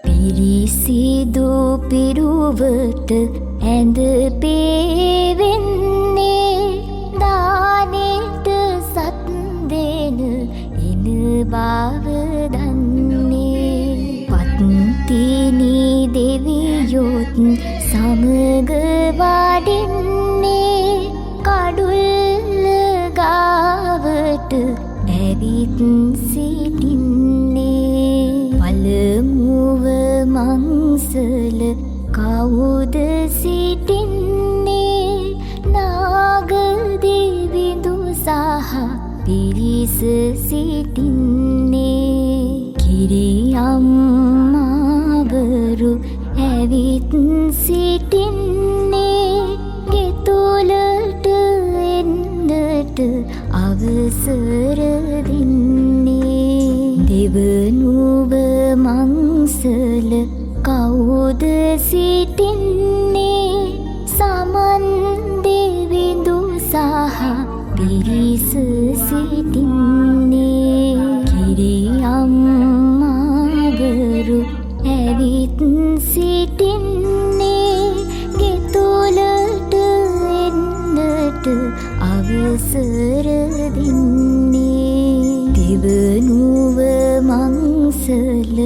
පිරිසිදු පිරුවට ඇඳ පේවෙන්නේ දානෙට සත් දෙන එන බව දන්නේ පත්තිනි දෙවියොත් සමග වඩින්නේ කඩුල්ල ගාවට ඇවිත් සිටින්නේ පළමුව මංසල කවුද සිටින්නේ නාගදෙවිඳු සහ පිරිස සිටින්නේ කිරියම්මාවරු ඇවිත් සිටින්නේ ගෙතුලට එන්නට අවසර දෙන්නේ දෙවනුව මංසල කවුද සිටින්නේ සමන් දෙවිඳු සහ පිරිස සිටින්නේ කිරියම්මාවරු ඇවිත් සිටින්නේ ගෙතුලට එන්නට අවසර දෙන්නේ දෙවනුව මංසල